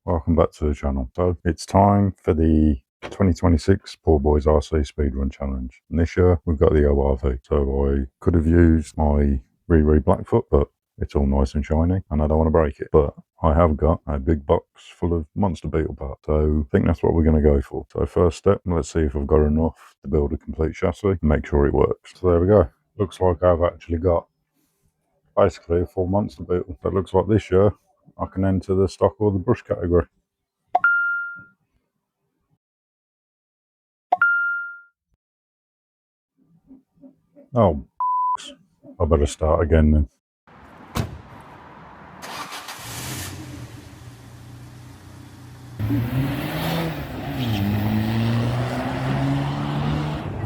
Welcome back to the channel. So it's time for the 2026 Poor Boys RC Speedrun Challenge. And this year we've got the ORV. So I could have used my Riri Blackfoot, but it's all nice and shiny and I don't want to break it. But I have got a big box full of Monster Beetle parts. So I think that's what we're going to go for. So first step, let's see if I've got enough to build a complete chassis and make sure it works. So there we go. Looks like I've actually got basically a full Monster Beetle. So it looks like this year I can enter the stock or the brush category. Oh, I better start again then.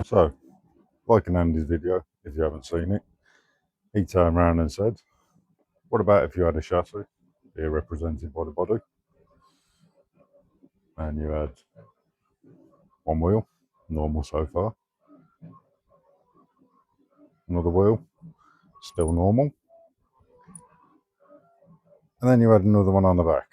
So, like in Andy's video, if you haven't seen it, he turned around and said, what about if you had a chassis, here represented by the body, and you had one wheel, normal so far, another wheel, still normal, and then you had another one on the back,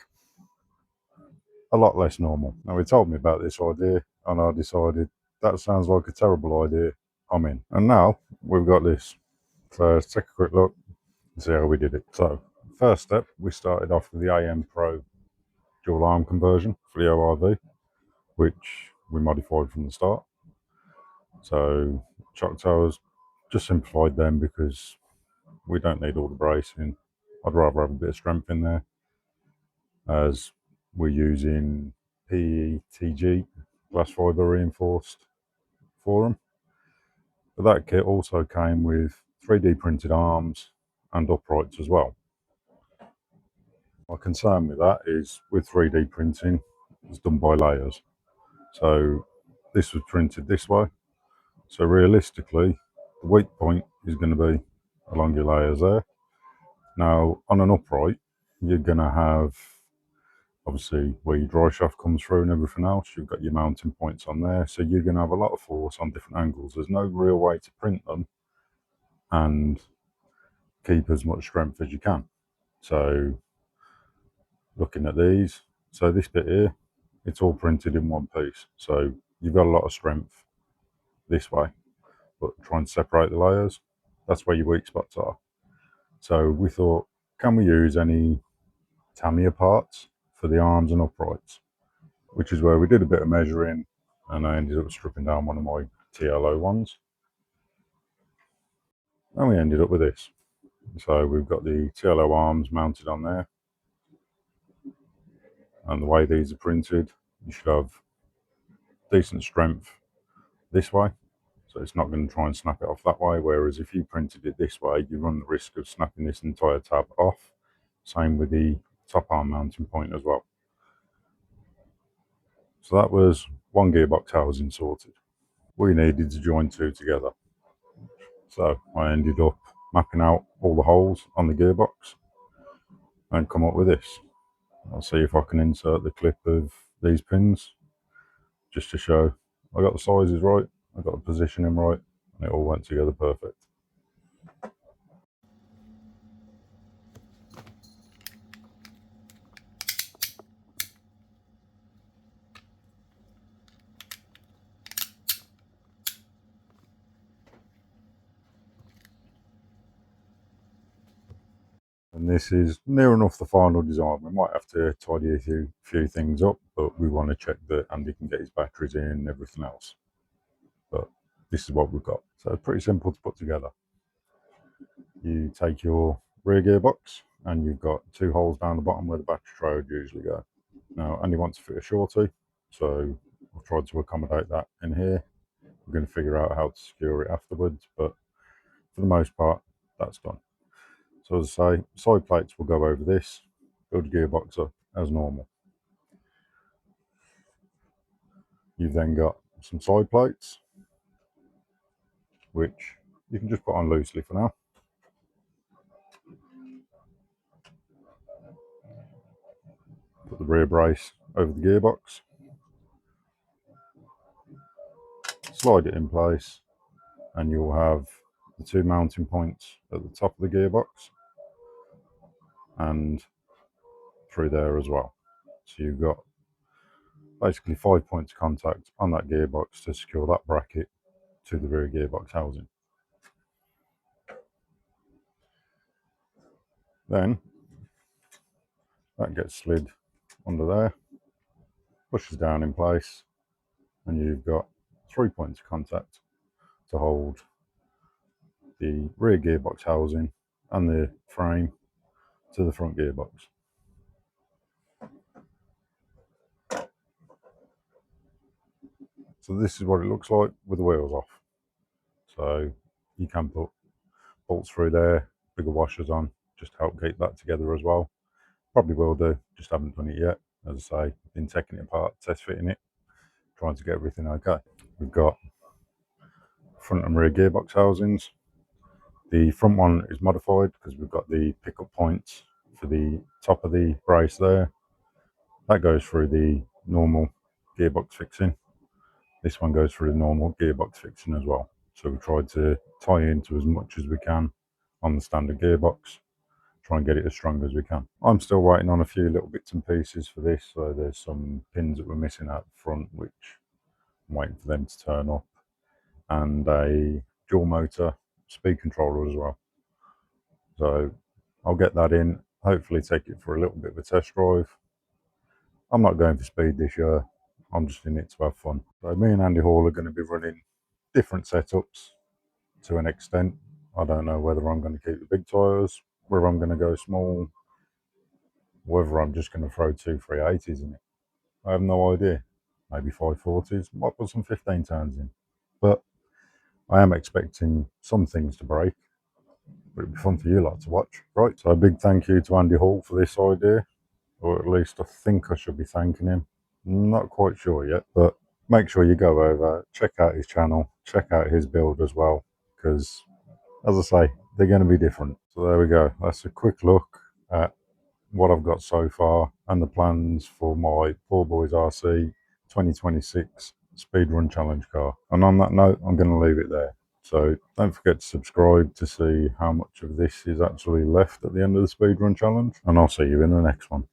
a lot less normal. Now he told me about this idea, and I decided that sounds like a terrible idea, I'm in. And now we've got this. So let's take a quick look and see how we did it. So first step, we started off with the AM Pro dual arm conversion for the ORV, which we modified from the start. So shock towers, just simplified them because we don't need all the bracing. I'd rather have a bit of strength in there, as we're using PETG glass fibre reinforced for them. But that kit also came with 3D printed arms and uprights as well. My concern with that is with 3D printing, it's done by layers. So this was printed this way. So realistically, the weak point is going to be along your layers there. Now, on an upright, you're going to have, obviously, where your dry shaft comes through and everything else, you've got your mounting points on there. So you're going to have a lot of force on different angles. There's no real way to print them and keep as much strength as you can. So looking at these, so this bit here, it's all printed in one piece. So you've got a lot of strength this way, but trying to separate the layers, that's where your weak spots are. So we thought, can we use any Tamiya parts for the arms and uprights? Which is where we did a bit of measuring, and I ended up stripping down one of my TLO ones. And we ended up with this. So we've got the TLO arms mounted on there. And the way these are printed, you should have decent strength this way. So it's not going to try and snap it off that way. Whereas if you printed it this way, you run the risk of snapping this entire tab off. Same with the top arm mounting point as well. So that was one gearbox housing sorted. We needed to join two together. So I ended up mapping out all the holes on the gearbox and come up with this. I'll see if I can insert the clip of these pins just to show I got the sizes right, I got the positioning right, and it all went together perfect. And this is near enough the final design. We might have to tidy a few things up, but we want to check that Andy can get his batteries in and everything else. But this is what we've got. So it's pretty simple to put together. You take your rear gearbox and you've got two holes down the bottom where the battery tray would usually go. Now Andy wants to fit a shorty, so I've tried to accommodate that in here. We're going to figure out how to secure it afterwards, but for the most part, that's done. So as I say, side plates will go over this, build your gearbox up as normal. You've then got some side plates, which you can just put on loosely for now. Put the rear brace over the gearbox, slide it in place, and you'll have the two mounting points at the top of the gearbox and through there as well. So you've got basically 5 points of contact on that gearbox to secure that bracket to the rear gearbox housing. Then that gets slid under there, pushes down in place, and you've got 3 points of contact to hold the rear gearbox housing and the frame to the front gearbox. So this is what it looks like with the wheels off. So you can put bolts through there, bigger washers on, just to help keep that together as well. Probably will do, just haven't done it yet. As I say, been taking it apart, test fitting it, trying to get everything okay. We've got front and rear gearbox housings. The front one is modified because we've got the pickup points for the top of the brace there. That goes through the normal gearbox fixing. This one goes through the normal gearbox fixing as well. So we tried to tie into as much as we can on the standard gearbox, try and get it as strong as we can. I'm still waiting on a few little bits and pieces for this. So there's some pins that we're missing out the front, which I'm waiting for them to turn up, and a dual motor speed controller as well. So I'll get that in, hopefully take it for a little bit of a test drive. I'm not going for speed this year, I'm just in it to have fun. So me and Andy Hall are going to be running different setups to an extent. I don't know whether I'm going to keep the big tyres, whether I'm going to go small, whether I'm just going to throw 2 380s in it. I have no idea. Maybe 540s, might put some 15 turns in. But I am expecting some things to break. But it'd be fun for you lot to watch, right? So a big thank you to Andy Hall for this idea, or at least I think I should be thanking him. Not quite sure yet, but make sure you go over, check out his channel, check out his build as well, because as I say, they're going to be different. So there we go. That's a quick look at what I've got so far and the plans for my Poor Boys RC 2026 Speedrun Challenge car. And on that note, I'm going to leave it there. So don't forget to subscribe to see how much of this is actually left at the end of the Speedrun Challenge. And I'll see you in the next one.